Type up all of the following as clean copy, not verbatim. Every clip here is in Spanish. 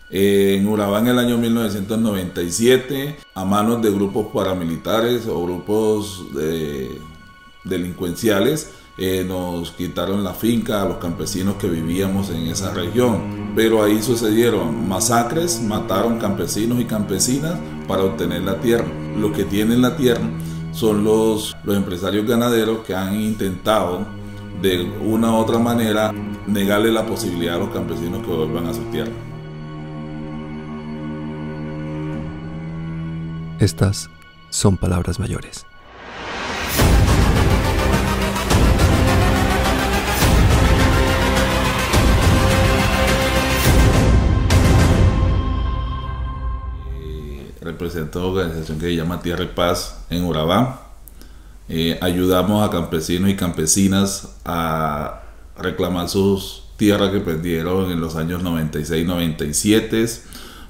En Urabá en el año 1997, a manos de grupos paramilitares o grupos delincuenciales, nos quitaron la finca a los campesinos que vivíamos en esa región. Pero ahí sucedieron masacres, mataron campesinos y campesinas para obtener la tierra. Los que tienen la tierra son los empresarios ganaderos que han intentado de una u otra manera negarle la posibilidad a los campesinos que vuelvan a su tierra. Estas son palabras mayores. Represento una organización que se llama Tierra y Paz en Urabá. Ayudamos a campesinos y campesinas a reclamar sus tierras que perdieron en los años 96-97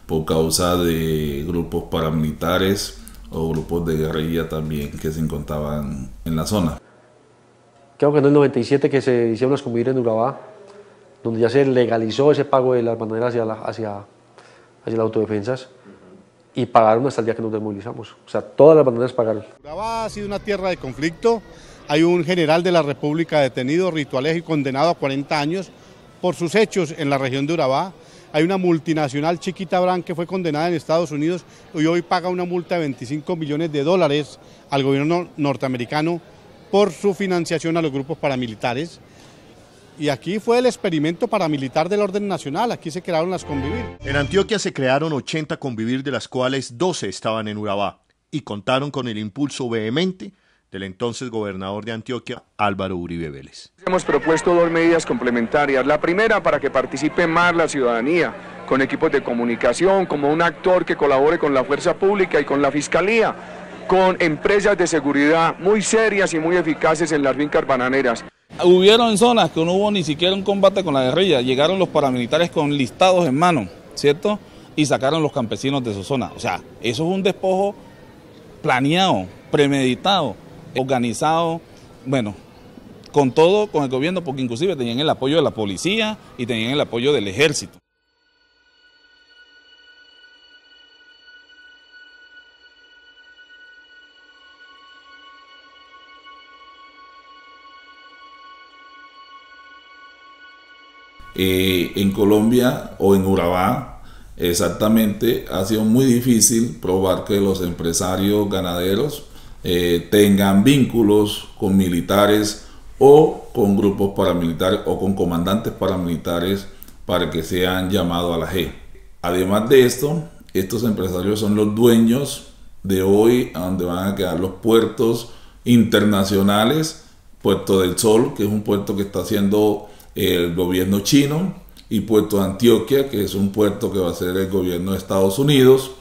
por causa de grupos paramilitares o grupos de guerrilla también que se encontraban en la zona. Creo que en el 97 que se hicieron las convivir en Urabá, donde ya se legalizó ese pago de las banderas hacia las autodefensas, y pagaron hasta el día que nos desmovilizamos. O sea, todas las banderas pagaron. Urabá ha sido una tierra de conflicto. Hay un general de la República detenido, Rito Alejo, y condenado a 40 años por sus hechos en la región de Urabá. Hay una multinacional, Chiquita Brand, que fue condenada en Estados Unidos y hoy paga una multa de $25 millones al gobierno norteamericano por su financiación a los grupos paramilitares. Y aquí fue el experimento paramilitar del orden nacional, aquí se crearon las Convivir. En Antioquia se crearon 80 Convivir, de las cuales 12 estaban en Urabá, y contaron con el impulso vehemente del entonces gobernador de Antioquia, Álvaro Uribe Vélez. Hemos propuesto dos medidas complementarias. La primera, para que participe más la ciudadanía, con equipos de comunicación, como un actor que colabore con la fuerza pública y con la fiscalía, con empresas de seguridad muy serias y muy eficaces en las fincas bananeras. Hubieron zonas que no hubo ni siquiera un combate con la guerrilla, llegaron los paramilitares con listados en mano, ¿cierto? Y sacaron los campesinos de su zona. O sea, eso es un despojo planeado, premeditado, organizado, bueno, con todo, con el gobierno, porque inclusive tenían el apoyo de la policía y tenían el apoyo del ejército. En Colombia o en Urabá exactamente ha sido muy difícil probar que los empresarios ganaderos tengan vínculos con militares o con grupos paramilitares o con comandantes paramilitares para que sean llamados a la G. Además de esto, estos empresarios son los dueños de hoy a donde van a quedar los puertos internacionales, Puerto del Sol, que es un puerto que está haciendo el gobierno chino, y Puerto de Antioquia, que es un puerto que va a ser el gobierno de Estados Unidos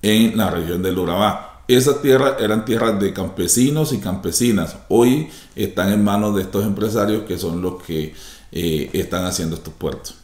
en la región del Urabá. Esas tierras eran tierras de campesinos y campesinas. Hoy están en manos de estos empresarios que son los que están haciendo estos puertos.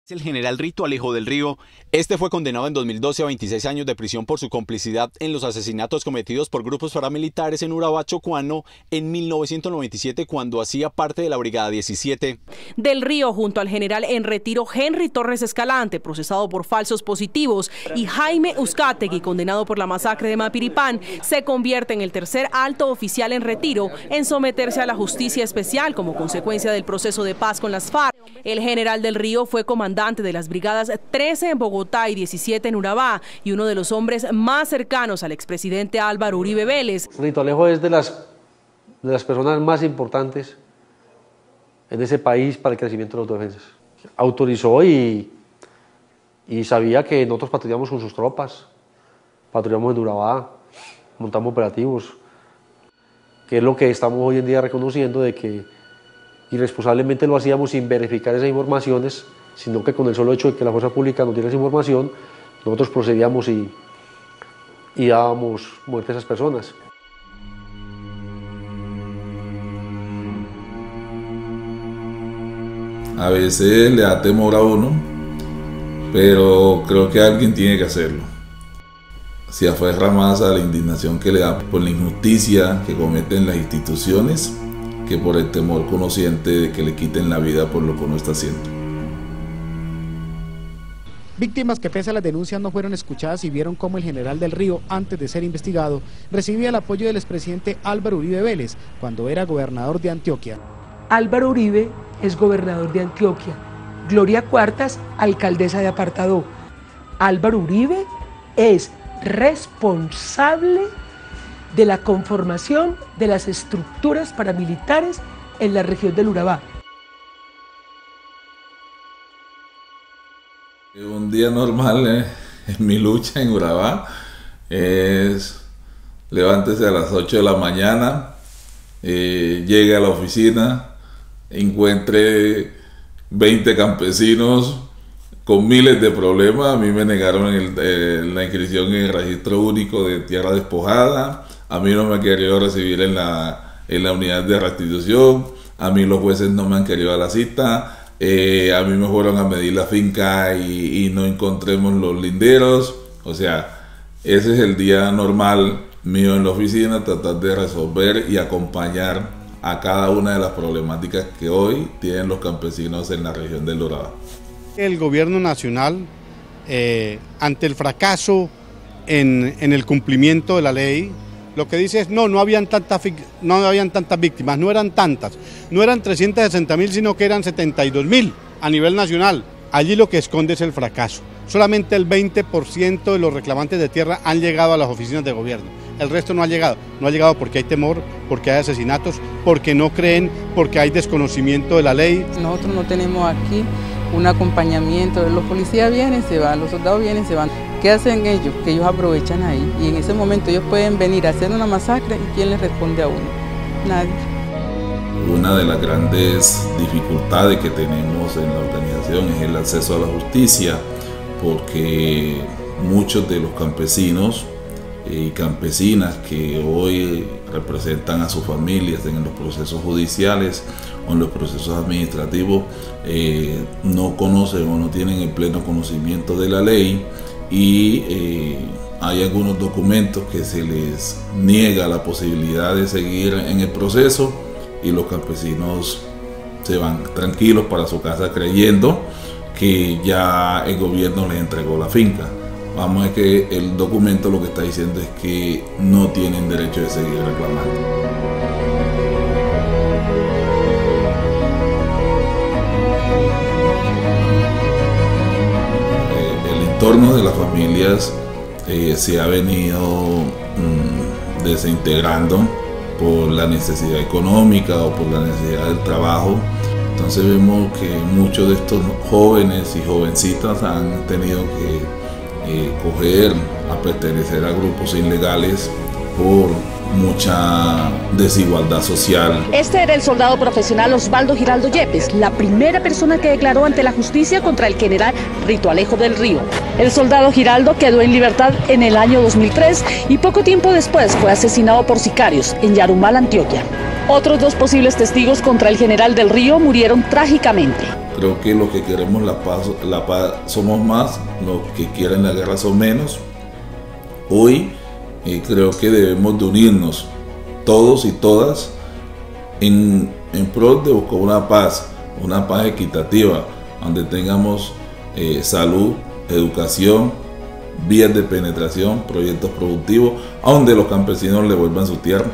El general Rito Alejo del Río. Este fue condenado en 2012 a 26 años de prisión por su complicidad en los asesinatos cometidos por grupos paramilitares en Urabá Chocuano en 1997, cuando hacía parte de la Brigada 17. Del Río, junto al general en retiro Henry Torres Escalante, procesado por falsos positivos, y Jaime Uzcategui, condenado por la masacre de Mapiripán, se convierte en el tercer alto oficial en retiro en someterse a la justicia especial como consecuencia del proceso de paz con las FARC. El general del Río fue comandante de las brigadas 13 en Bogotá y 17 en Urabá, y uno de los hombres más cercanos al expresidente Álvaro Uribe Vélez. Rito Alejo es de las personas más importantes en ese país para el crecimiento de las autodefensas. Autorizó y sabía que nosotros patrullamos con sus tropas, patrullamos en Urabá, montamos operativos, que es lo que estamos hoy en día reconociendo, de que irresponsablemente lo hacíamos sin verificar esas informaciones, sino que con el solo hecho de que la fuerza pública nos diera esa información, nosotros procedíamos y dábamos muerte a esas personas. A veces le da temor a uno, pero creo que alguien tiene que hacerlo. Se aferra más a la indignación que le da por la injusticia que cometen las instituciones que por el temor que uno siente de que le quiten la vida por lo que uno está haciendo. Víctimas que pese a las denuncias no fueron escuchadas y vieron cómo el general del Río, antes de ser investigado, recibía el apoyo del expresidente Álvaro Uribe Vélez, cuando era gobernador de Antioquia. Álvaro Uribe es gobernador de Antioquia. Gloria Cuartas, alcaldesa de Apartadó. Álvaro Uribe es responsable de la conformación de las estructuras paramilitares en la región del Urabá. Un día normal en mi lucha en Urabá es levántese a las 8 de la mañana, llegue a la oficina, encuentre 20 campesinos con miles de problemas. A mí me negaron la inscripción en el registro único de tierra despojada, a mí no me han querido recibir en la unidad de restitución, a mí los jueces no me han querido dar la cita. A mí me fueron a medir la finca y no encontremos los linderos. O sea, ese es el día normal mío en la oficina, tratar de resolver y acompañar a cada una de las problemáticas que hoy tienen los campesinos en la región del Urabá. El gobierno nacional, ante el fracaso en el cumplimiento de la ley, lo que dice es no habían tantas víctimas, no eran tantas, no eran 360.000, sino que eran 72.000 a nivel nacional. Allí lo que esconde es el fracaso. Solamente el 20% de los reclamantes de tierra han llegado a las oficinas de gobierno. El resto no ha llegado porque hay temor, porque hay asesinatos, porque no creen, porque hay desconocimiento de la ley. Nosotros no tenemos aquí un acompañamiento, los policías vienen, se van, los soldados vienen, se van. ¿Qué hacen ellos? Que ellos aprovechan ahí y en ese momento ellos pueden venir a hacer una masacre y ¿quién les responde a uno? Nadie. Una de las grandes dificultades que tenemos en la organización es el acceso a la justicia, porque muchos de los campesinos y campesinas que hoy representan a sus familias en los procesos judiciales o en los procesos administrativos no conocen o no tienen el pleno conocimiento de la ley, y hay algunos documentos que se les niega la posibilidad de seguir en el proceso y los campesinos se van tranquilos para su casa creyendo que ya el gobierno les entregó la finca. Vamos a ver que el documento lo que está diciendo es que no tienen derecho de seguir reclamando. El entorno de las familias se ha venido desintegrando por la necesidad económica o por la necesidad del trabajo. Entonces vemos que muchos de estos jóvenes y jovencitas han tenido que coger a pertenecer a grupos ilegales por mucha desigualdad social. Este era el soldado profesional Osvaldo Giraldo Yepes, la primera persona que declaró ante la justicia contra el general Rito Alejo del Río. El soldado Giraldo quedó en libertad en el año 2003 y poco tiempo después fue asesinado por sicarios en Yarumal, Antioquia. Otros dos posibles testigos contra el general del Río murieron trágicamente. Creo que los que queremos la paz somos más, los que quieren la guerra son menos. Hoy creo que debemos de unirnos todos y todas en pro de buscar una paz equitativa, donde tengamos salud, educación, vías de penetración, proyectos productivos, a donde los campesinos le vuelvan su tierra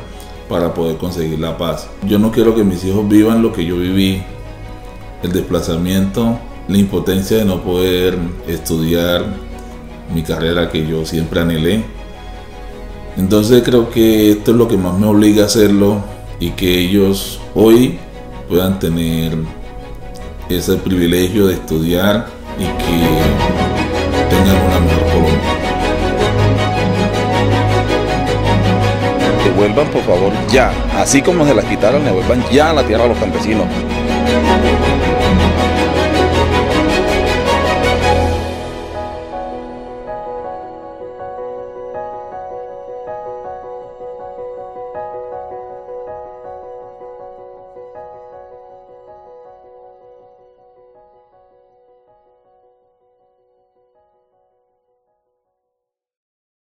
para poder conseguir la paz. Yo no quiero que mis hijos vivan lo que yo viví, el desplazamiento, la impotencia de no poder estudiar mi carrera que yo siempre anhelé. Entonces creo que esto es lo que más me obliga a hacerlo, y que ellos hoy puedan tener ese privilegio de estudiar y que tengan una mejor Colombia. Devuelvan por favor ya, así como se las quitaron, devuelvan ya la tierra a los campesinos.